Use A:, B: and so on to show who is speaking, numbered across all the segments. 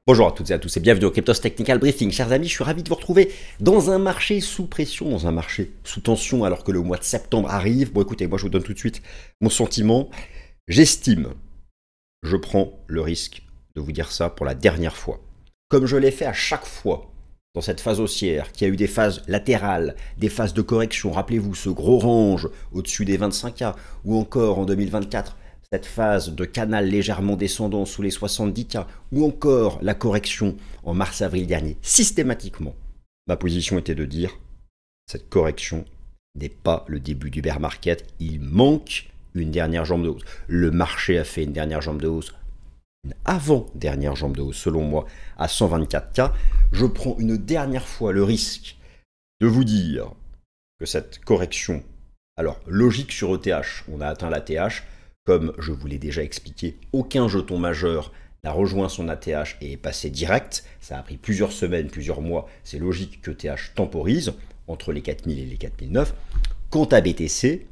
A: Bonjour à toutes et à tous et bienvenue au Cryptos Technical Briefing. Chers amis, je suis ravi de vous retrouver dans un marché sous pression, dans un marché sous tension alors que le mois de septembre arrive. Bon écoutez, moi je vous donne tout de suite mon sentiment. J'estime, je prends le risque de vous dire ça pour la dernière fois. Comme je l'ai fait à chaque fois dans cette phase haussière, qui a eu des phases latérales, des phases de correction. Rappelez-vous ce gros range au-dessus des 25K ou encore en 2024. Cette phase de canal légèrement descendant sous les 70K, ou encore la correction en mars-avril dernier, systématiquement, ma position était de dire, cette correction n'est pas le début du bear market, il manque une dernière jambe de hausse. Le marché a fait une dernière jambe de hausse, une avant-dernière jambe de hausse selon moi, à 124K. Je prends une dernière fois le risque de vous dire que cette correction, alors logique sur ETH, on a atteint la TH, comme je vous l'ai déjà expliqué, aucun jeton majeur n'a rejoint son ATH et est passé direct. Ça a pris plusieurs semaines, plusieurs mois. C'est logique que TH temporise entre les 4000 et les 4009. Quant à BTC,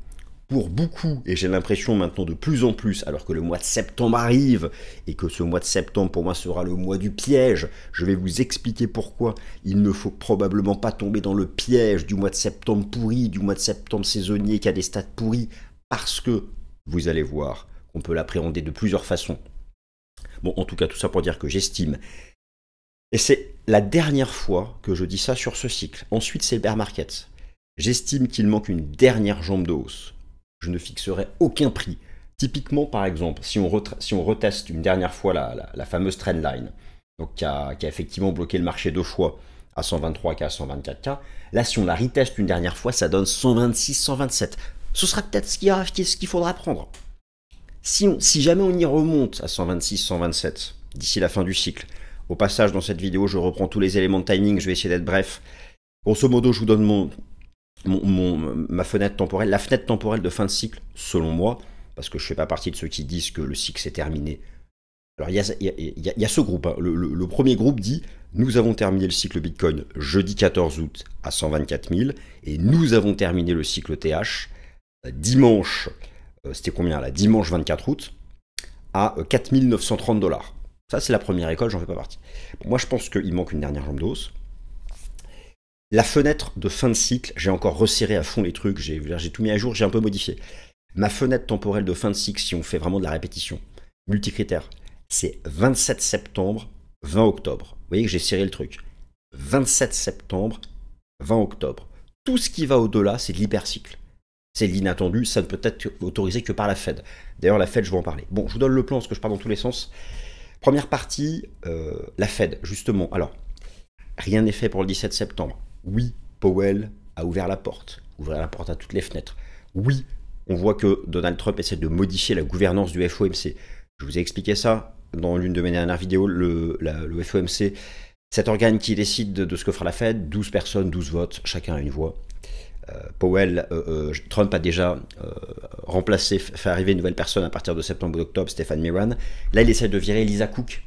A: pour beaucoup, et j'ai l'impression maintenant de plus en plus, alors que le mois de septembre arrive, et que ce mois de septembre pour moi sera le mois du piège, je vais vous expliquer pourquoi il ne faut probablement pas tomber dans le piège du mois de septembre pourri, du mois de septembre saisonnier qui a des stats pourris, parce que vous allez voir qu'on peut l'appréhender de plusieurs façons. Bon, en tout cas, tout ça pour dire que j'estime, et c'est la dernière fois que je dis ça sur ce cycle. Ensuite, c'est le bear market. J'estime qu'il manque une dernière jambe de hausse. Je ne fixerai aucun prix. Typiquement, par exemple, si on reteste une dernière fois la fameuse trendline, donc qui a effectivement bloqué le marché deux fois à 123K, 124K, là, si on la reteste une dernière fois, ça donne 126, 127. Ce sera peut-être ce qu'il faudra prendre. Si jamais on y remonte à 126, 127 d'ici la fin du cycle, au passage dans cette vidéo, je reprends tous les éléments de timing, je vais essayer d'être bref. Grosso modo, je vous donne ma fenêtre temporelle, la fenêtre temporelle de fin de cycle, selon moi, parce que je ne fais pas partie de ceux qui disent que le cycle s'est terminé. Alors il y a ce groupe, hein. Le premier groupe dit « Nous avons terminé le cycle Bitcoin jeudi 14 août à 124 000 et nous avons terminé le cycle TH dimanche, c'était combien là? Dimanche 24 août, à 4 930 $. Ça, c'est la première école, j'en fais pas partie. Bon, moi, je pense qu'il manque une dernière jambe de hausse. La fenêtre de fin de cycle, j'ai encore resserré à fond les trucs, j'ai tout mis à jour, j'ai un peu modifié. Ma fenêtre temporelle de fin de cycle, si on fait vraiment de la répétition, multicritère, c'est 27 septembre, 20 octobre. Vous voyez que j'ai serré le truc. 27 septembre, 20 octobre. Tout ce qui va au-delà, c'est de l'hypercycle. C'est l'inattendu, ça ne peut être autorisé que par la Fed. D'ailleurs, la Fed, je vais en parler. Bon, je vous donne le plan parce que je pars dans tous les sens. Première partie, la Fed, justement. Alors, rien n'est fait pour le 17 septembre. Oui, Powell a ouvert la porte à toutes les fenêtres. Oui, on voit que Donald Trump essaie de modifier la gouvernance du FOMC. Je vous ai expliqué ça dans l'une de mes dernières vidéos. Le FOMC, cet organe qui décide de ce que fera la Fed, 12 personnes, 12 votes, chacun a une voix. Trump a déjà remplacé, fait arriver une nouvelle personne à partir de septembre ou d'octobre, Stéphane Miran. Là, il essaie de virer Lisa Cook,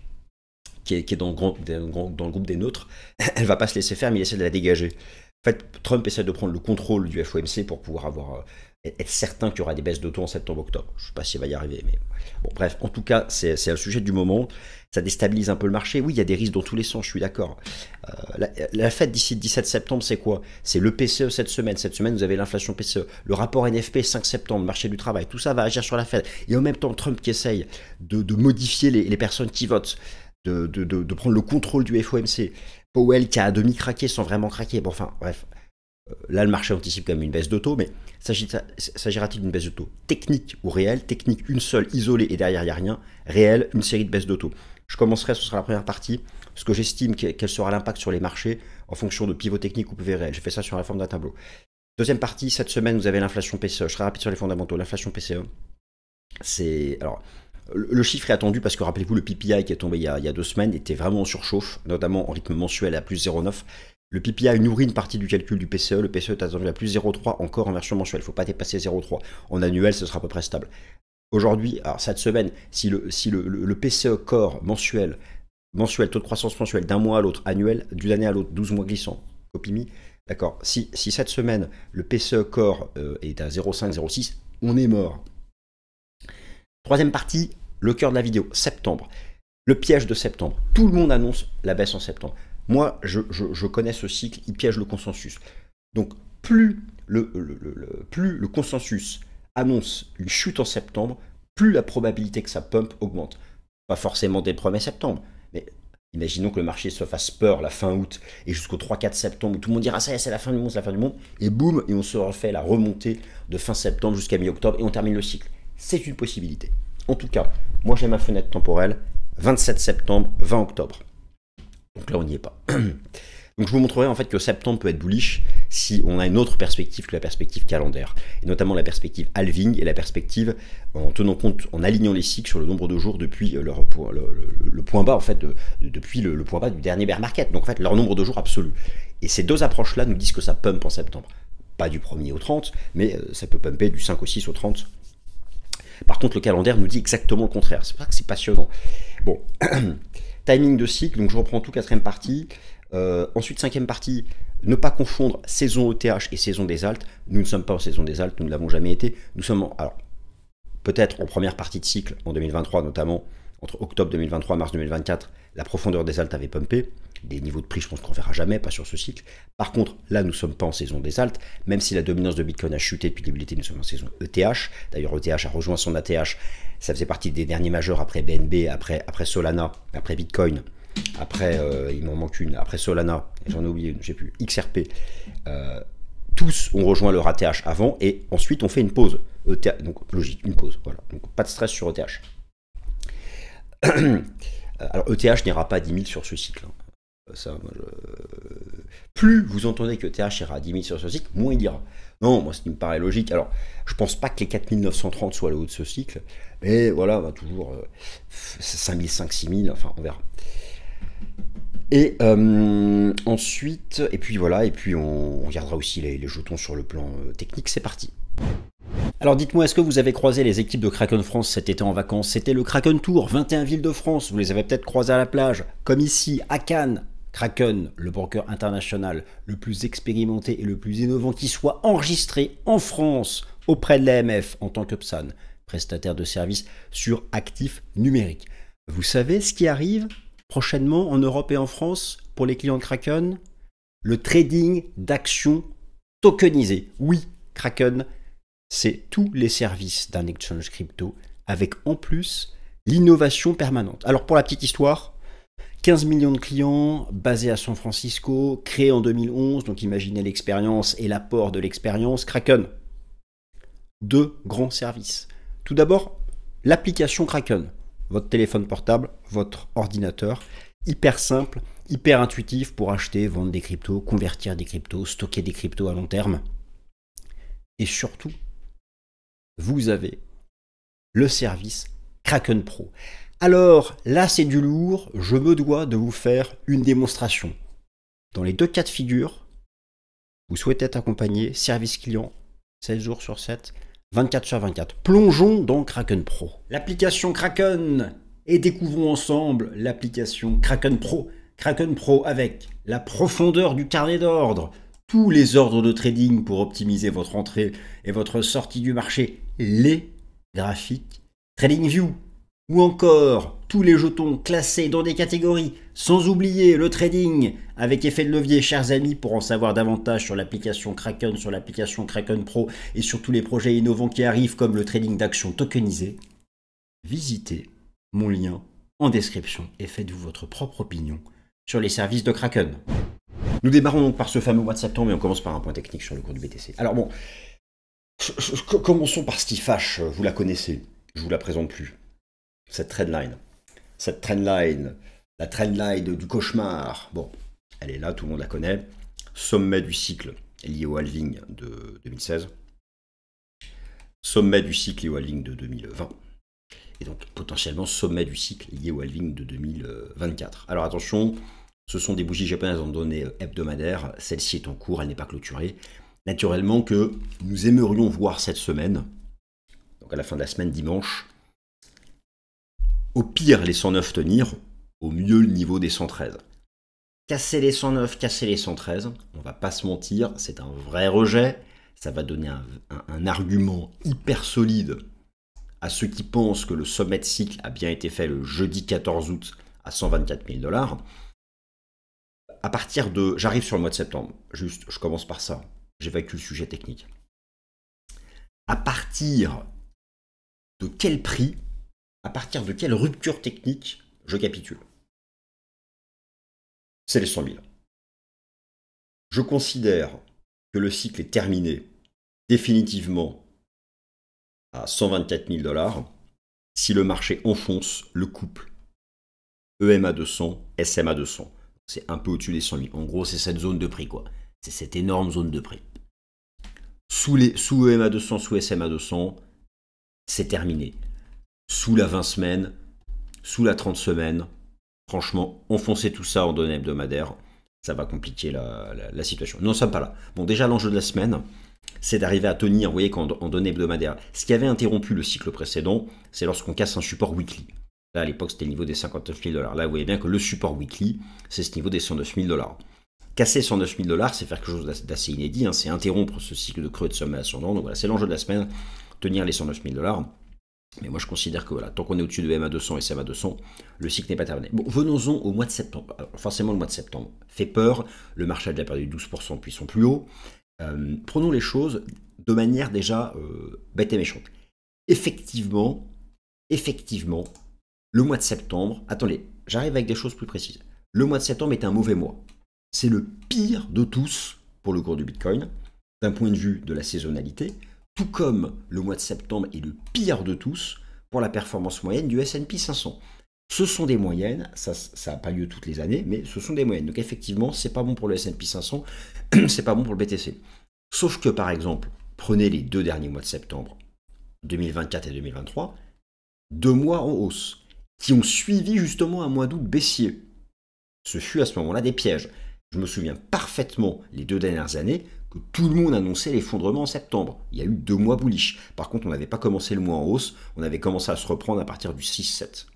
A: qui est dans le groupe des neutres. Elle va pas se laisser faire, mais il essaie de la dégager. En fait, Trump essaie de prendre le contrôle du FOMC pour pouvoir être certain qu'il y aura des baisses de taux en septembre-octobre. Je ne sais pas s'il va y arriver, mais bon, bref, en tout cas, c'est un sujet du moment. Ça déstabilise un peu le marché. Oui, il y a des risques dans tous les sens, je suis d'accord. La Fed d'ici le 17 septembre, c'est quoi? C'est le PCE cette semaine. Cette semaine, vous avez l'inflation PCE. Le rapport NFP 5 septembre, marché du travail. Tout ça va agir sur la Fed. Et en même temps, Trump qui essaye de modifier les personnes qui votent, de prendre le contrôle du FOMC. Powell qui a à demi craqué sans vraiment craquer. Bon, enfin, bref. Là, le marché anticipe quand même une baisse de taux, mais s'agira-t-il d'une baisse de taux technique ou réelle? Technique, une seule, isolée, et derrière, il n'y a rien. Réelle, une série de baisses de taux. Je commencerai, ce sera la première partie, parce que j'estime quel sera l'impact sur les marchés en fonction de pivot technique ou PV réel. J'ai fait ça sur la forme d'un tableau. Deuxième partie, cette semaine, vous avez l'inflation PCE. Je serai rapide sur les fondamentaux. L'inflation PCE, c'est... Alors, le chiffre est attendu parce que, rappelez-vous, le PPI qui est tombé il y a 2 semaines était vraiment en surchauffe, notamment en rythme mensuel à plus 0,9. Le PPI nourrit une partie du calcul du PCE. Le PCE est attendu à plus 0,3 encore en version mensuelle. Il ne faut pas dépasser 0,3. En annuel, ce sera à peu près stable. Aujourd'hui, alors cette semaine, si le PCE Core mensuel, taux de croissance mensuel d'un mois à l'autre, annuel, d'une année à l'autre, 12 mois glissants, copie me, d'accord, si cette semaine, le PCE Core est à 0,5, 0,6, on est mort. Troisième partie, le cœur de la vidéo, septembre. Le piège de septembre. Tout le monde annonce la baisse en septembre. Moi, je connais ce cycle, il piège le consensus. Donc, plus le consensus annonce une chute en septembre, plus la probabilité que ça pump augmente. Pas forcément dès le 1er septembre, mais imaginons que le marché se fasse peur la fin août et jusqu'au 3-4 septembre où tout le monde dira ça y est, c'est la fin du monde, c'est la fin du monde, et boum, et on se refait la remontée de fin septembre jusqu'à mi-octobre et on termine le cycle. C'est une possibilité. En tout cas, moi j'ai ma fenêtre temporelle, 27 septembre, 20 octobre. Donc là, on n'y est pas. Donc je vous montrerai en fait que septembre peut être bullish si on a une autre perspective que la perspective calendaire, et notamment la perspective halving et la perspective en tenant compte, en alignant les cycles sur le nombre de jours depuis le point bas en fait, depuis le point bas du dernier bear market, donc en fait leur nombre de jours absolu. Et ces deux approches-là nous disent que ça pump en septembre. Pas du 1er au 30, mais ça peut pumper du 5 au 6 au 30. Par contre, le calendaire nous dit exactement le contraire. C'est pour ça que c'est passionnant. Bon, timing de cycle, donc je reprends tout, 4e partie. Ensuite, 5e partie, ne pas confondre saison ETH et saison des altes. Nous ne sommes pas en saison des altes, nous ne l'avons jamais été. Nous sommes, alors, peut-être en première partie de cycle, en 2023 notamment, entre octobre 2023 et mars 2024, la profondeur des altes avait pumpé. Des niveaux de prix, je pense qu'on ne verra jamais, pas sur ce cycle. Par contre, là, nous ne sommes pas en saison des altes, même si la dominance de Bitcoin a chuté depuis le début de l'été, nous sommes en saison ETH. D'ailleurs, ETH a rejoint son ATH. Ça faisait partie des derniers majeurs après BNB, après Solana, après Bitcoin. Après, il m'en manque une, après Solana, j'en ai oublié une, je sais plus, XRP, tous ont rejoint leur ATH avant, et ensuite on fait une pause, ETH, donc logique, une pause, voilà, donc pas de stress sur ETH. Alors ETH n'ira pas à 10 000 sur ce cycle, hein. Ça, plus vous entendez que ETH ira à 10 000 sur ce cycle, moins il ira. Non, moi ce qui me paraît logique, alors je pense pas que les 4930 soient le haut de ce cycle, mais voilà, va toujours 5005, 6000, enfin on verra. Et ensuite, et puis voilà, et puis on regardera aussi les jetons sur le plan technique, c'est parti. Alors dites-moi, est-ce que vous avez croisé les équipes de Kraken France cet été en vacances? C'était le Kraken Tour, 21 villes de France, vous les avez peut-être croisées à la plage, comme ici, à Cannes. Kraken, le broker international le plus expérimenté et le plus innovant qui soit enregistré en France auprès de l'AMF en tant que PSAN, prestataire de services sur actifs numériques. Vous savez ce qui arrive prochainement en Europe et en France pour les clients de Kraken? Le trading d'actions tokenisées. Oui, Kraken, c'est tous les services d'un exchange crypto avec en plus l'innovation permanente. Alors pour la petite histoire, 15 millions de clients basés à San Francisco, créés en 2011, donc imaginez l'expérience et l'apport de l'expérience. Kraken, deux grands services. Tout d'abord, l'application Kraken. Votre téléphone portable, votre ordinateur, hyper simple, hyper intuitif pour acheter, vendre des cryptos, convertir des cryptos, stocker des cryptos à long terme. Et surtout, vous avez le service Kraken Pro. Alors là, c'est du lourd, je me dois de vous faire une démonstration. Dans les deux cas de figure, vous souhaitez être accompagné, service client, 7 jours sur 7, 24 sur 24. Plongeons dans Kraken Pro. L'application Kraken, et découvrons ensemble l'application Kraken Pro. Kraken Pro avec la profondeur du carnet d'ordre, tous les ordres de trading pour optimiser votre entrée et votre sortie du marché, les graphiques TradingView, ou encore tous les jetons classés dans des catégories, sans oublier le trading avec effet de levier, chers amis. Pour en savoir davantage sur l'application Kraken, sur l'application Kraken Pro et sur tous les projets innovants qui arrivent comme le trading d'actions tokenisées, visitez mon lien en description et faites-vous votre propre opinion sur les services de Kraken. Nous démarrons donc par ce fameux mois de septembre et on commence par un point technique sur le cours du BTC. Alors bon, commençons par ce qui fâche, vous la connaissez, je vous la présente plus. Cette trendline, la trendline du cauchemar, bon, elle est là, tout le monde la connaît. Sommet du cycle lié au halving de 2016. Sommet du cycle lié au halving de 2020. Et donc potentiellement sommet du cycle lié au halving de 2024. Alors attention, ce sont des bougies japonaises en données hebdomadaires. Celle-ci est en cours, elle n'est pas clôturée. Naturellement que nous aimerions voir cette semaine, donc à la fin de la semaine, dimanche, au pire les 109 tenir, au mieux le niveau des 113. Casser les 109, casser les 113, on va pas se mentir, c'est un vrai rejet. Ça va donner un argument hyper solide à ceux qui pensent que le sommet de cycle a bien été fait le jeudi 14 août à 124 000 $, à partir de... J'arrive sur le mois de septembre, juste, je commence par ça, j'évacue le sujet technique. À partir de quel prix, à partir de quelle rupture technique je capitule? C'est les 100 000. Je considère que le cycle est terminé définitivement à 124 000 $ si le marché enfonce le couple EMA 200, SMA 200. C'est un peu au-dessus des 100 000. En gros, c'est cette zone de prix, quoi. C'est cette énorme zone de prix. Sous EMA 200, sous SMA 200, c'est terminé. Sous la 20 semaines, sous la 30 semaines, franchement, enfoncer tout ça en données hebdomadaires, ça va compliquer la situation. Nous n'en sommes pas là. Bon, déjà, l'enjeu de la semaine, c'est d'arriver à tenir, vous voyez, en données hebdomadaires. Ce qui avait interrompu le cycle précédent, c'est lorsqu'on casse un support weekly. Là, à l'époque, c'était le niveau des 59 000 $. Là, vous voyez bien que le support weekly, c'est ce niveau des 109 000 $. Casser 109 000 $, c'est faire quelque chose d'assez inédit, hein, c'est interrompre ce cycle de creux et de sommet ascendant. Donc voilà, c'est l'enjeu de la semaine, tenir les 109 000 $. Mais moi, je considère que voilà, tant qu'on est au-dessus de MA 200 et SMA 200, le cycle n'est pas terminé. Bon, venons-en au mois de septembre. Alors, forcément, le mois de septembre fait peur. Le marché a déjà perdu 12% depuis son plus haut. Prenons les choses de manière déjà bête et méchante. Effectivement, le mois de septembre... Attendez, j'arrive avec des choses plus précises. Le mois de septembre est un mauvais mois. C'est le pire de tous pour le cours du Bitcoin, d'un point de vue de la saisonnalité, tout comme le mois de septembre est le pire de tous pour la performance moyenne du S&P 500. Ce sont des moyennes, ça n'a pas lieu toutes les années, mais ce sont des moyennes. Donc effectivement, c'est pas bon pour le S&P 500, c'est pas bon pour le BTC. Sauf que par exemple, prenez les 2 derniers mois de septembre, 2024 et 2023, 2 mois en hausse, qui ont suivi justement un mois d'août baissier. Ce fut à ce moment-là des pièges. Je me souviens parfaitement, les 2 dernières années, que tout le monde annonçait l'effondrement en septembre. Il y a eu 2 mois bullish. Par contre, on n'avait pas commencé le mois en hausse, on avait commencé à se reprendre à partir du 6-7.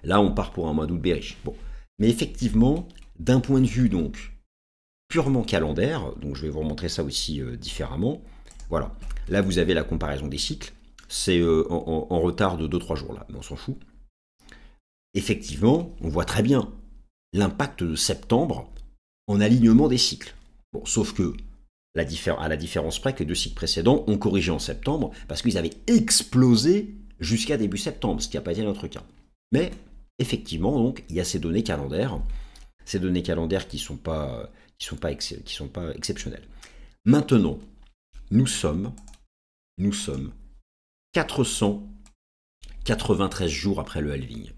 A: Là, on part pour un mois d'août bearish. Bon. Mais effectivement, d'un point de vue donc purement calendaire, donc je vais vous remontrer ça aussi différemment. Voilà. Là, vous avez la comparaison des cycles. C'est en retard de 2-3 jours là, mais on s'en fout. Effectivement, on voit très bien l'impact de septembre en alignement des cycles. Bon, sauf que, à la différence près que les 2 cycles précédents ont corrigé en septembre parce qu'ils avaient explosé jusqu'à début septembre, ce qui n'a pas été notre cas. Mais effectivement, donc, il y a ces données calendaires qui sont pas exceptionnelles. Maintenant, nous sommes 493 jours après le halving.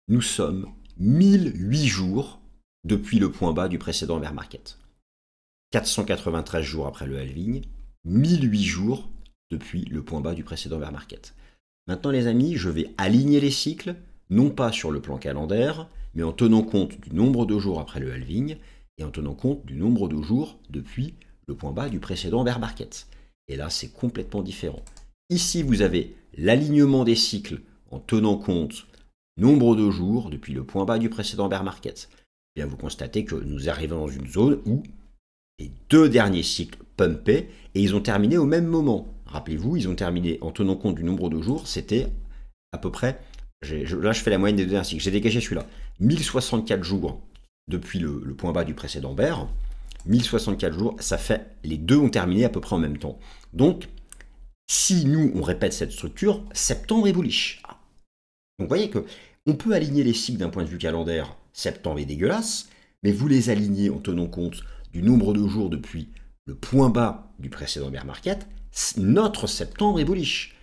A: Nous sommes 1008 jours depuis le point bas du précédent bear market. 493 jours après le halving, 1008 jours depuis le point bas du précédent bear market. Maintenant les amis, je vais aligner les cycles, non pas sur le plan calendaire, mais en tenant compte du nombre de jours après le halving et en tenant compte du nombre de jours depuis le point bas du précédent bear market. Et là, c'est complètement différent. Ici, vous avez l'alignement des cycles en tenant compte nombre de jours depuis le point bas du précédent bear market. Et bien, vous constatez que nous arrivons dans une zone où les 2 derniers cycles pumpaient et ils ont terminé au même moment. Rappelez-vous, ils ont terminé en tenant compte du nombre de jours, c'était à peu près, là je fais la moyenne des 2 derniers cycles, j'ai dégagé celui-là, 1064 jours depuis le point bas du précédent bear, 1064 jours, ça fait, les 2 ont terminé à peu près en même temps. Donc, si nous, on répète cette structure, septembre est bullish. Donc, vous voyez que on peut aligner les cycles d'un point de vue calendaire, septembre est dégueulasse, mais vous les alignez en tenant compte du nombre de jours depuis le point bas du précédent bear market, notre septembre est bullish.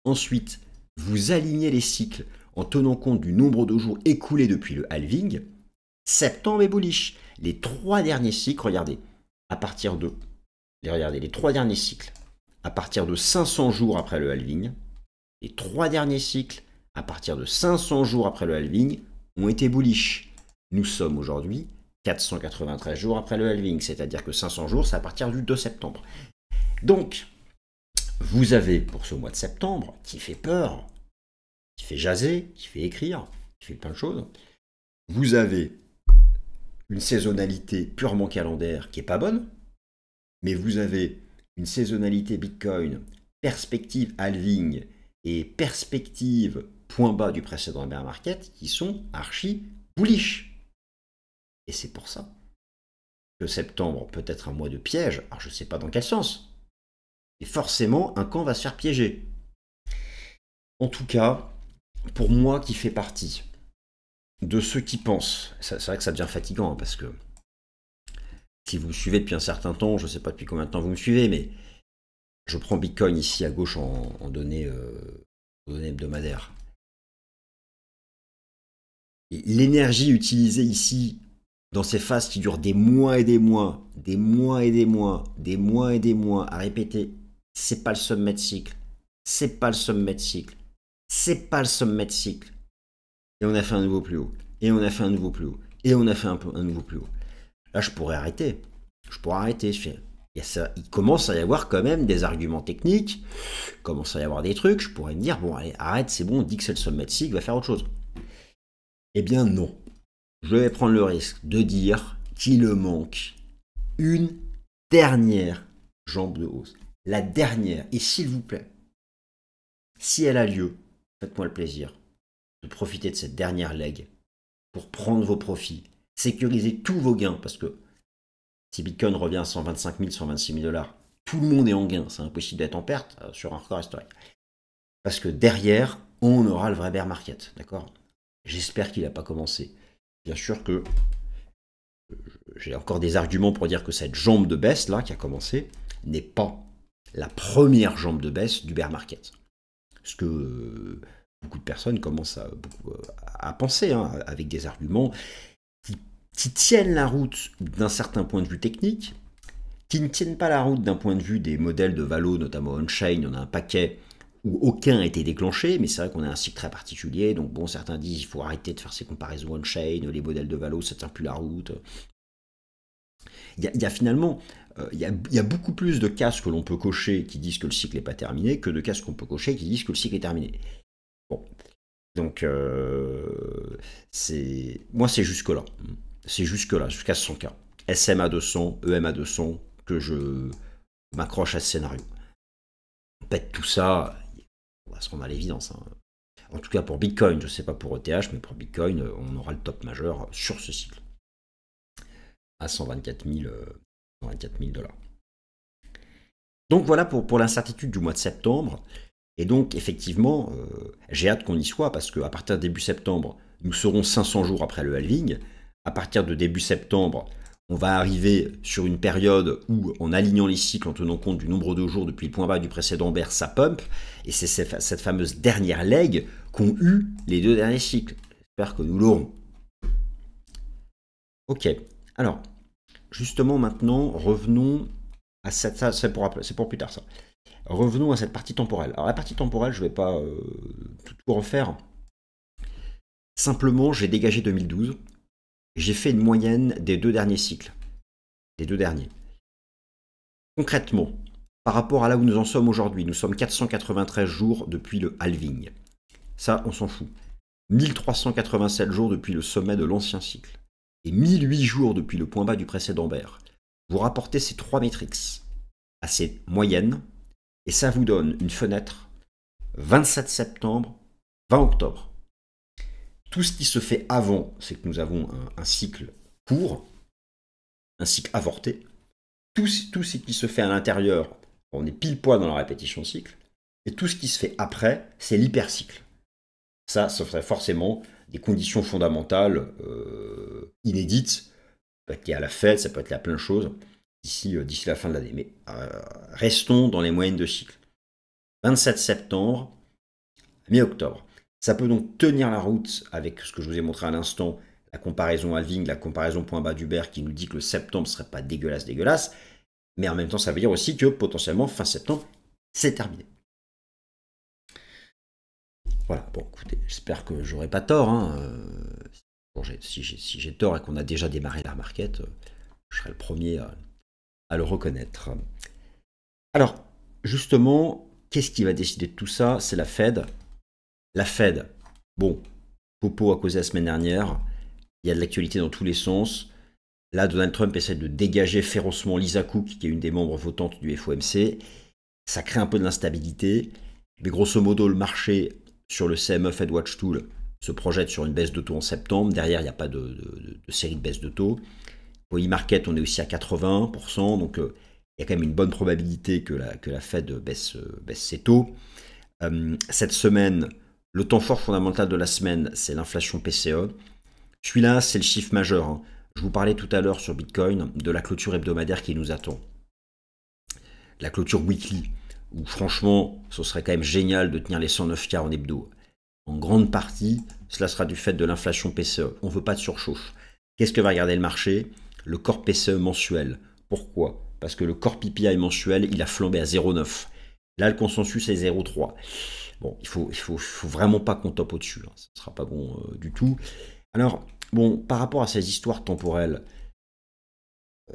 A: Ensuite, vous alignez les cycles en tenant compte du nombre de jours écoulés depuis le halving, septembre est bullish. Les 3 derniers cycles, regardez, les 3 derniers cycles, à partir de 500 jours après le halving, les 3 derniers cycles, à partir de 500 jours après le halving, ont été bullish. Nous sommes aujourd'hui 493 jours après le halving, c'est-à-dire que 500 jours, c'est à partir du 2 septembre. Donc, vous avez pour ce mois de septembre, qui fait peur, qui fait jaser, qui fait écrire, qui fait plein de choses, vous avez une saisonnalité purement calendaire qui n'est pas bonne, mais vous avez une saisonnalité Bitcoin, perspective halving, et perspectives point bas du précédent bear market qui sont archi bullish. Et c'est pour ça que septembre peut être un mois de piège. Alors je ne sais pas dans quel sens. Et forcément, un camp va se faire piéger. En tout cas, pour moi qui fais partie de ceux qui pensent, c'est vrai que ça devient fatigant, hein, parce que si vous me suivez depuis un certain temps, je ne sais pas depuis combien de temps vous me suivez, mais je prends Bitcoin ici à gauche en données hebdomadaires. L'énergie utilisée ici dans ces phases qui durent des mois et des mois, des mois et des mois, des mois et des mois à répéter, c'est pas le sommet de cycle, c'est pas le sommet de cycle, c'est pas le sommet de cycle. Et on a fait un nouveau plus haut, et on a fait un nouveau plus haut, et on a fait un nouveau plus haut. Là, je pourrais arrêter. Je pourrais arrêter. Il commence à y avoir quand même des arguments techniques, il commence à y avoir des trucs. Je pourrais me dire, bon, allez, arrête, c'est bon, on dit que c'est le sommet de cycle, va faire autre chose. Eh bien, non. Je vais prendre le risque de dire qu'il manque une dernière jambe de hausse. La dernière. Et s'il vous plaît, si elle a lieu, faites-moi le plaisir de profiter de cette dernière leg pour prendre vos profits, sécuriser tous vos gains, parce que si Bitcoin revient à 125 000, 126 000 $, tout le monde est en gain, c'est impossible d'être en perte sur un record historique. Parce que derrière, on aura le vrai bear market, d'accord? J'espère qu'il n'a pas commencé. Bien sûr que j'ai encore des arguments pour dire que cette jambe de baisse là qui a commencé n'est pas la première jambe de baisse du bear market. Ce que beaucoup de personnes commencent à penser, hein, avec des arguments qui tiennent la route d'un certain point de vue technique, qui ne tiennent pas la route d'un point de vue des modèles de valo, notamment on-chain. On a un paquet où aucun a été déclenché, mais c'est vrai qu'on a un cycle très particulier, donc bon, certains disent qu'il faut arrêter de faire ces comparaisons on-chain, les modèles de valo, ça ne tient plus la route. Il y a finalement, il y a beaucoup plus de cases que l'on peut cocher qui disent que le cycle n'est pas terminé, que de cases qu'on peut cocher qui disent que le cycle est terminé. Bon, donc moi c'est jusque-là. C'est jusque-là, jusqu'à 100K. SMA 200, EMA 200, que je m'accroche à ce scénario. On pète tout ça, on va se rendre à l'évidence. Hein. En tout cas pour Bitcoin, je ne sais pas pour ETH, mais pour Bitcoin, on aura le top majeur sur ce cycle. À 124 000 $. Donc voilà pour l'incertitude du mois de septembre. Et donc effectivement, j'ai hâte qu'on y soit, parce qu'à partir de début septembre, nous serons 500 jours après le halving. À partir de début septembre, on va arriver sur une période où, en alignant les cycles, en tenant compte du nombre de jours depuis le point bas du précédent bear, ça pump. Et c'est cette fameuse dernière leg qu'ont eu les deux derniers cycles. J'espère que nous l'aurons. Ok. Alors, justement, maintenant, revenons à cette... C'est pour plus tard, ça. Revenons à cette partie temporelle. Alors, la partie temporelle, je ne vais pas tout refaire. Simplement, j'ai dégagé 2012. J'ai fait une moyenne des deux derniers cycles. Des deux derniers. Concrètement, par rapport à là où nous en sommes aujourd'hui, nous sommes 493 jours depuis le halving. Ça, on s'en fout. 1387 jours depuis le sommet de l'ancien cycle. Et 1008 jours depuis le point bas du précédent bear. Vous rapportez ces trois métriques à ces moyennes, et ça vous donne une fenêtre 27 septembre, 20 octobre. Tout ce qui se fait avant, c'est que nous avons un cycle court, un cycle avorté. Tout ce qui se fait à l'intérieur, on est pile poil dans la répétition de cycle. Et tout ce qui se fait après, c'est l'hypercycle. Ça serait forcément des conditions fondamentales inédites. Ça peut être lié à la fête, ça peut être lié à plein de choses d'ici la fin de l'année. Mais restons dans les moyennes de cycle. 27 septembre, mi-octobre. Ça peut donc tenir la route avec ce que je vous ai montré à l'instant, la comparaison halving, la comparaison point bas du bear qui nous dit que le septembre ne serait pas dégueulasse, mais en même temps ça veut dire aussi que potentiellement fin septembre, c'est terminé. Voilà, bon écoutez, j'espère que j'aurai pas tort. Hein. Bon, si j'ai tort et qu'on a déjà démarré la market, je serai le premier à le reconnaître. Alors, justement, qu'est-ce qui va décider de tout ça? C'est la Fed. La Fed, bon, Popo a causé la semaine dernière, il y a de l'actualité dans tous les sens. Là, Donald Trump essaie de dégager férocement Lisa Cook, qui est une des membres votantes du FOMC. Ça crée un peu de l'instabilité. Mais grosso modo, le marché sur le CME Fed Watch Tool se projette sur une baisse de taux en septembre. Derrière, il n'y a pas de série de baisse de taux. Pour e-market, on est aussi à 80%, donc il y a quand même une bonne probabilité que la Fed baisse ses taux. Cette semaine, le temps fort fondamental de la semaine, c'est l'inflation PCE. Celui-là, c'est le chiffre majeur, hein. Je vous parlais tout à l'heure sur Bitcoin de la clôture hebdomadaire qui nous attend. La clôture weekly, où franchement, ce serait quand même génial de tenir les 109K en hebdo. En grande partie, cela sera du fait de l'inflation PCE. On ne veut pas de surchauffe. Qu'est-ce que va regarder le marché? Le corps PCE mensuel. Pourquoi? Parce que le corps PPI mensuel, il a flambé à 0,9. Là, le consensus est 0,3. Bon, il faut vraiment pas qu'on tope au-dessus, hein. Ce ne sera pas bon du tout. Alors, bon, par rapport à ces histoires temporelles,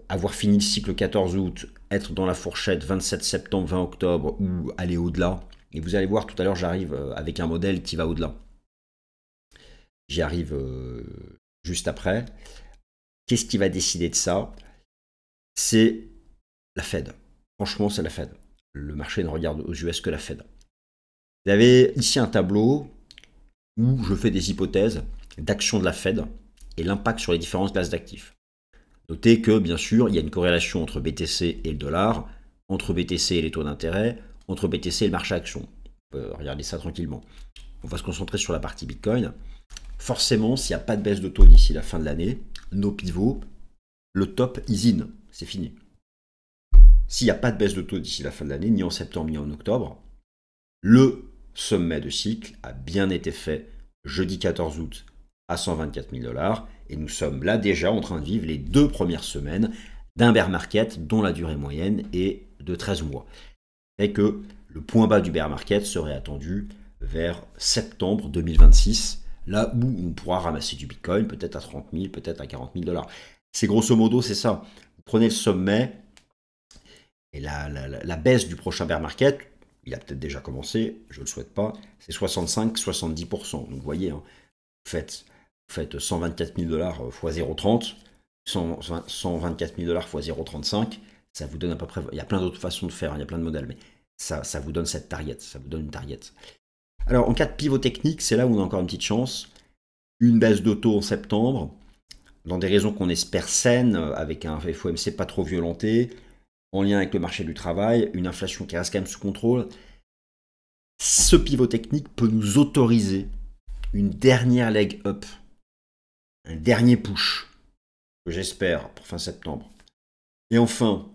A: avoir fini le cycle 14 août, être dans la fourchette 27 septembre, 20 octobre, ou aller au-delà, et vous allez voir tout à l'heure, j'arrive avec un modèle qui va au-delà. J'y arrive juste après. Qu'est-ce qui va décider de ça? C'est la Fed. Franchement, c'est la Fed. Le marché ne regarde aux US que la Fed. Vous avez ici un tableau où je fais des hypothèses d'action de la Fed et l'impact sur les différentes classes d'actifs. Notez que, bien sûr, il y a une corrélation entre BTC et le dollar, entre BTC et les taux d'intérêt, entre BTC et le marché action. On peut regarder ça tranquillement. On va se concentrer sur la partie Bitcoin. Forcément, s'il n'y a pas de baisse de taux d'ici la fin de l'année, nos pivots, le top is in, c'est fini. S'il n'y a pas de baisse de taux d'ici la fin de l'année, ni en septembre ni en octobre, le sommet de cycle a bien été fait jeudi 14 août à 124 000 $, et nous sommes là déjà en train de vivre les 2 premières semaines d'un bear market dont la durée moyenne est de 13 mois. Et que le point bas du bear market serait attendu vers septembre 2026, là où on pourra ramasser du Bitcoin, peut-être à 30 000, peut-être à 40 000 $. C'est grosso modo, c'est ça. Vous prenez le sommet, et la baisse du prochain bear market, il a peut-être déjà commencé, je ne le souhaite pas, c'est 65-70%. Donc vous voyez, hein, vous faites 124 000 $ x 0,30, 124 000 $ x 0,35, ça vous donne à peu près, il y a plein d'autres façons de faire, hein, il y a plein de modèles, mais ça vous donne cette target, ça vous donne une target. Alors en cas de pivot technique, c'est là où on a encore une petite chance, une baisse de taux en septembre, dans des raisons qu'on espère saines, avec un FOMC pas trop violenté, en lien avec le marché du travail, une inflation qui reste quand même sous contrôle. Ce pivot technique peut nous autoriser une dernière leg up, un dernier push, que j'espère pour fin septembre. Et enfin,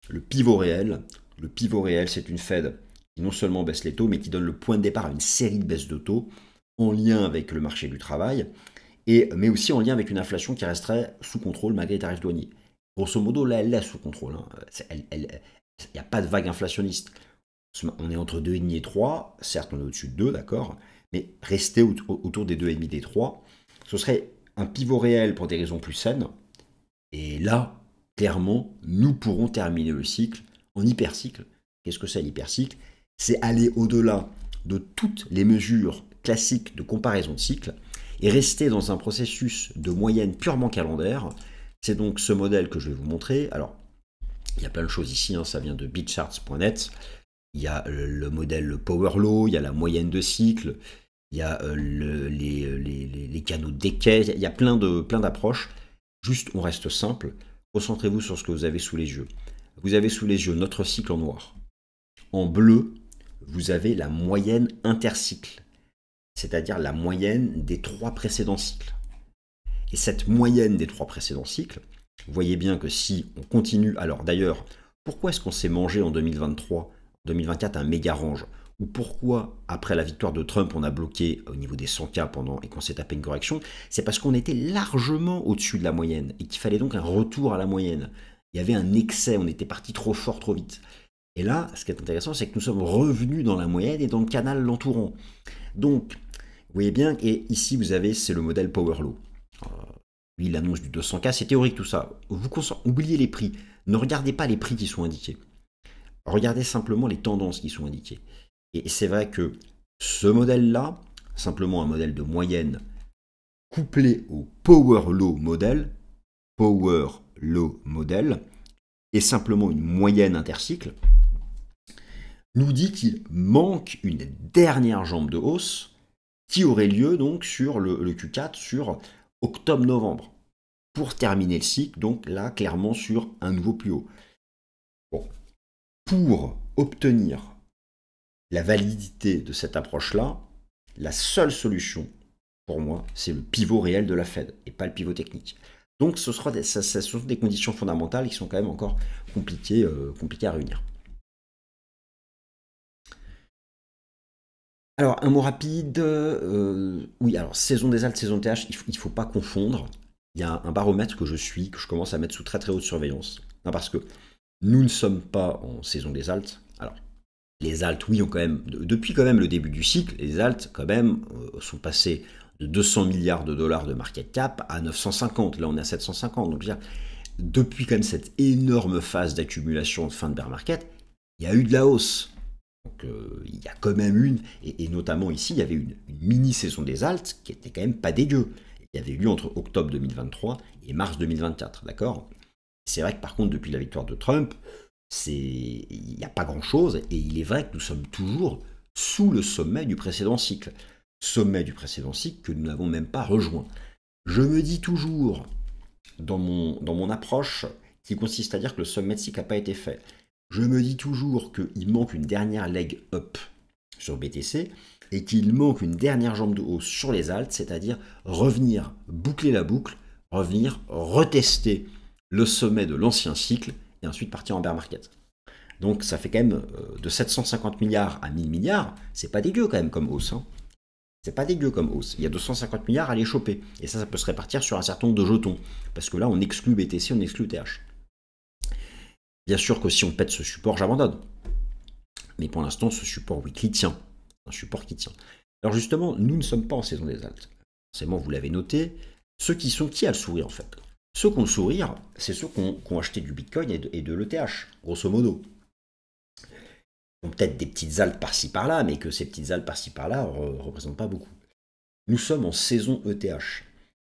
A: le pivot réel. Le pivot réel, c'est une Fed qui non seulement baisse les taux, mais qui donne le point de départ à une série de baisses de taux en lien avec le marché du travail, mais aussi en lien avec une inflation qui resterait sous contrôle malgré les tarifs douaniers. Grosso modo, là, elle est sous contrôle, hein. Il n'y a pas de vague inflationniste. On est entre 2,5 et 3, certes on est au-dessus de 2, d'accord, mais rester autour des 2,5 des 3, ce serait un pivot réel pour des raisons plus saines. Et là, clairement, nous pourrons terminer le cycle en hypercycle. Qu'est-ce que c'est l'hypercycle? C'est aller au-delà de toutes les mesures classiques de comparaison de cycle et rester dans un processus de moyenne purement calendaire. C'est donc ce modèle que je vais vous montrer. Alors, il y a plein de choses ici, hein, ça vient de bitcharts.net. Il y a le modèle Power Law, il y a la moyenne de cycle, il y a les canaux de décay, il y a plein d'approches. Juste, on reste simple. Concentrez-vous sur ce que vous avez sous les yeux. Vous avez sous les yeux notre cycle en noir. En bleu, vous avez la moyenne intercycle, c'est-à-dire la moyenne des 3 précédents cycles. Et cette moyenne des 3 précédents cycles, vous voyez bien que si on continue... Alors d'ailleurs, pourquoi est-ce qu'on s'est mangé en 2023, 2024 un méga range? Ou pourquoi, après la victoire de Trump, on a bloqué au niveau des 100K et qu'on s'est tapé une correction? C'est parce qu'on était largement au-dessus de la moyenne et qu'il fallait donc un retour à la moyenne. Il y avait un excès, on était parti trop fort, trop vite. Et là, ce qui est intéressant, c'est que nous sommes revenus dans la moyenne et dans le canal l'entourant. Donc, vous voyez bien, et ici, vous avez, c'est le modèle Power Law. Lui, il annonce du 200K, c'est théorique tout ça. Oubliez les prix. Ne regardez pas les prix qui sont indiqués. Regardez simplement les tendances qui sont indiquées. Et c'est vrai que ce modèle-là, simplement un modèle de moyenne couplé au Power Law modèle, est simplement une moyenne intercycle, nous dit qu'il manque une dernière jambe de hausse qui aurait lieu donc sur le Q4 sur octobre-novembre pour terminer le cycle, donc là clairement sur un nouveau plus haut. Bon. Pour obtenir la validité de cette approche-là, la seule solution pour moi, c'est le pivot réel de la Fed et pas le pivot technique. Donc ce sont des conditions fondamentales qui sont quand même encore compliquées à réunir. Alors, un mot rapide. Oui, alors, saison des altes, saison TH, il ne faut pas confondre. Il y a un baromètre que je commence à mettre sous très très haute surveillance. Non, parce que nous ne sommes pas en saison des altes. Alors, les altes, oui, ont quand même, depuis quand même le début du cycle, les altes, quand même, sont passées de 200 milliards de dollars de market cap à 950. Là, on est à 750. Donc, depuis quand même cette énorme phase d'accumulation de fin de bear market, il y a eu de la hausse. Donc il y a quand même et notamment ici, il y avait une mini-saison des altes qui était quand même pas dégueu. Il y avait eu lieu entre octobre 2023 et mars 2024, d'accord? C'est vrai que par contre, depuis la victoire de Trump, il n'y a pas grand-chose, et il est vrai que nous sommes toujours sous le sommet du précédent cycle. Sommet du précédent cycle que nous n'avons même pas rejoint. Je me dis toujours, dans mon approche, qui consiste à dire que le sommet de cycle n'a pas été fait, je me dis toujours qu'il manque une dernière leg up sur BTC et qu'il manque une dernière jambe de hausse sur les alts, c'est-à-dire revenir boucler la boucle, revenir retester le sommet de l'ancien cycle et ensuite partir en bear market. Donc ça fait quand même de 750 milliards à 1000 milliards, c'est pas dégueu quand même comme hausse. Hein. C'est pas dégueu comme hausse. Il y a 250 milliards à les choper. Et ça peut se répartir sur un certain nombre de jetons. Parce que là, on exclut BTC, on exclut TH. Bien sûr que si on pète ce support, j'abandonne. Mais pour l'instant, ce support weekly tient. Un support qui tient. Alors justement, nous ne sommes pas en saison des altes. Forcément, vous l'avez noté. Ceux qui sont qui a le sourire en fait? Ceux qui ont le sourire, c'est ceux qui ont acheté du Bitcoin et de l'ETH, grosso modo. Ils ont peut-être des petites altes par-ci par-là, mais que ces petites altes par-ci par-là ne représentent pas beaucoup. Nous sommes en saison ETH.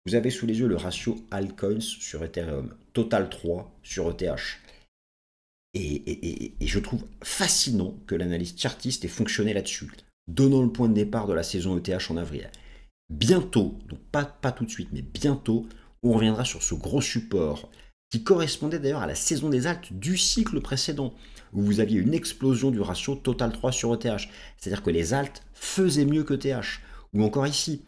A: Vous avez sous les yeux le ratio altcoins sur Ethereum. Total 3 sur ETH. Et je trouve fascinant que l'analyse chartiste ait fonctionné là-dessus, donnant le point de départ de la saison ETH en avril. Bientôt, donc pas tout de suite, mais bientôt, on reviendra sur ce gros support qui correspondait d'ailleurs à la saison des altes du cycle précédent, où vous aviez une explosion du ratio total 3 sur ETH. C'est-à-dire que les altes faisaient mieux que TH. Ou encore ici,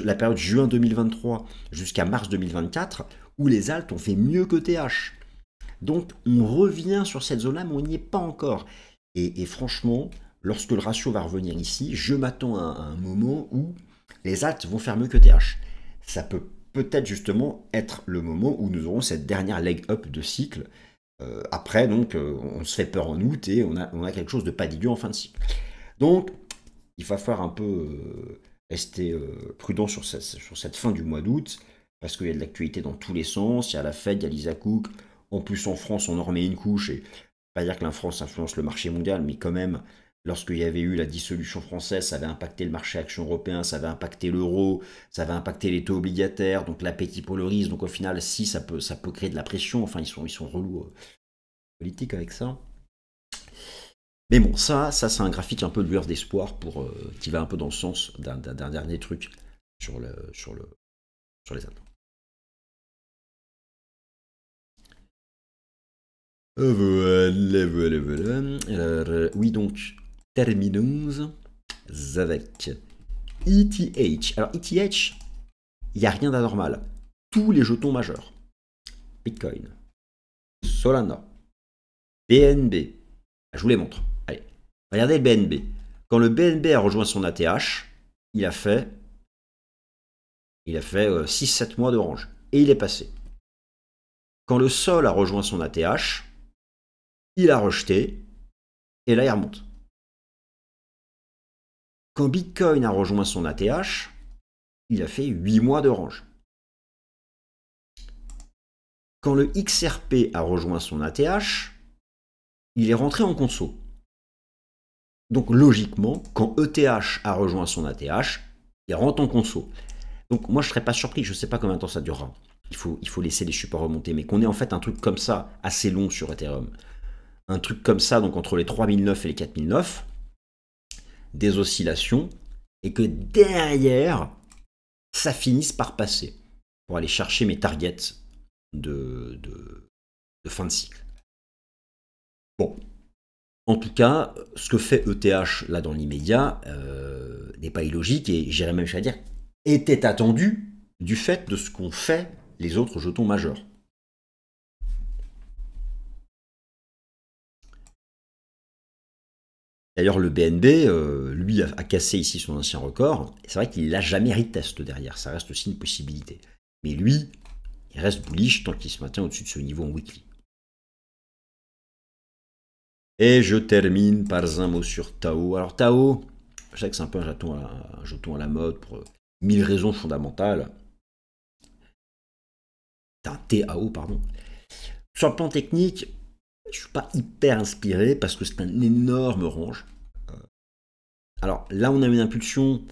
A: la période juin 2023 jusqu'à mars 2024, où les altes ont fait mieux que TH. Donc on revient sur cette zone-là, mais on n'y est pas encore. Et franchement, lorsque le ratio va revenir ici, je m'attends à un moment où les alts vont faire mieux que TH. Ça peut peut-être justement être le moment où nous aurons cette dernière leg up de cycle. Après, donc, on se fait peur en août et on a quelque chose de pas dégueu en fin de cycle. Donc, il va falloir un peu rester prudent sur cette fin du mois d'août, parce qu'il y a de l'actualité dans tous les sens. Il y a la Fed, il y a Lisa Cook. En plus, en France, on en remet une couche, et pas dire que la France influence le marché mondial, mais quand même, lorsqu'il y avait eu la dissolution française, ça avait impacté le marché action européen, ça avait impacté l'euro, ça avait impacté les taux obligataires, donc l'appétit pour le risque. Donc au final, si ça peut créer de la pression, enfin ils sont relous politiques avec ça. Mais bon, ça c'est un graphique un peu de lueur d'espoir qui va un peu dans le sens d'un dernier truc sur les altes. Voilà. Alors, oui, donc, terminons avec ETH. Alors, ETH, il n'y a rien d'anormal. Tous les jetons majeurs, Bitcoin, Solana, BNB, je vous les montre. Allez, regardez le BNB. Quand le BNB a rejoint son ATH, il a fait 6-7 mois de range. Et il est passé. Quand le Sol a rejoint son ATH, il a rejeté, et là il remonte. Quand Bitcoin a rejoint son ATH, il a fait 8 mois de range. Quand le XRP a rejoint son ATH, il est rentré en conso. Donc logiquement, quand ETH a rejoint son ATH, il rentre en conso. Donc moi je ne serais pas surpris, je ne sais pas combien de temps ça durera. Il faut laisser les supports remonter, mais qu'on ait en fait un truc comme ça, assez long sur Ethereum, un truc comme ça, donc entre les 3009 et les 4009, des oscillations, et que derrière, ça finisse par passer, pour aller chercher mes targets de fin de cycle. Bon, en tout cas, ce que fait ETH là dans l'immédiat n'est pas illogique, et j'irais même jusqu'à dire, était attendu du fait de ce qu'ont fait les autres jetons majeurs. D'ailleurs, le BNB, lui, a cassé ici son ancien record. C'est vrai qu'il n'a jamais retest derrière, ça reste aussi une possibilité. Mais lui, il reste bullish tant qu'il se maintient au-dessus de ce niveau en weekly. Et je termine par un mot sur Tao. Alors Tao, je sais que c'est un peu un jeton à la mode pour 1000 raisons fondamentales. C'est un TAO, pardon. Sur le plan technique, je ne suis pas hyper inspiré parce que c'est un énorme range. Alors là, on a une impulsion.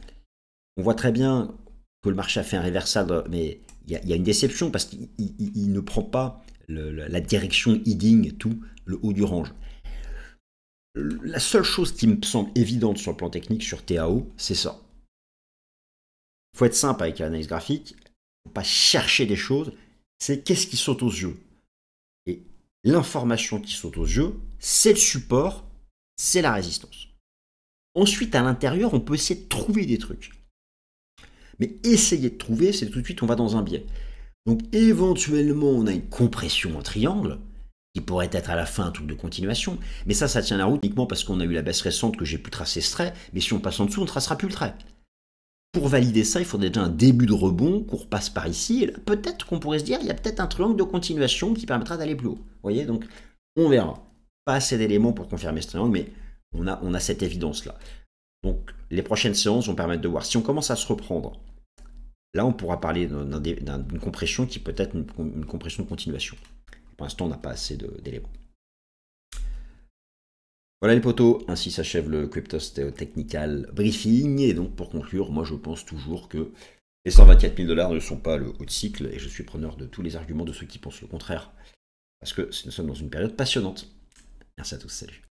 A: On voit très bien que le marché a fait un reversal, mais il y a une déception parce qu'il ne prend pas la direction heading, tout le haut du range. La seule chose qui me semble évidente sur le plan technique sur TAO, c'est ça. Il faut être simple avec l'analyse graphique, il ne faut pas chercher des choses, c'est qu'est-ce qui saute aux yeux. Et l'information qui saute aux yeux, c'est le support, c'est la résistance. Ensuite, à l'intérieur, on peut essayer de trouver des trucs. Mais essayer de trouver, c'est tout de suite, on va dans un biais. Donc éventuellement, on a une compression en triangle, qui pourrait être à la fin un truc de continuation, mais ça tient la route uniquement parce qu'on a eu la baisse récente que j'ai pu tracer ce trait, mais si on passe en dessous, on ne tracera plus le trait. Pour valider ça, il faudrait déjà un début de rebond, qu'on repasse par ici, et là, peut-être qu'on pourrait se dire, il y a peut-être un triangle de continuation qui permettra d'aller plus haut. Vous voyez, donc on verra. Pas assez d'éléments pour confirmer ce triangle, mais on a cette évidence-là. Donc les prochaines séances vont permettre de voir. Si on commence à se reprendre, là on pourra parler d'une compression qui peut être une compression de continuation. Pour l'instant, on n'a pas assez d'éléments. Voilà les potos, ainsi s'achève le Cryptos Technical Briefing. Et donc pour conclure, moi je pense toujours que les 124 000 $ ne sont pas le haut de cycle, et je suis preneur de tous les arguments de ceux qui pensent le contraire. Parce que nous sommes dans une période passionnante. Merci à tous, salut.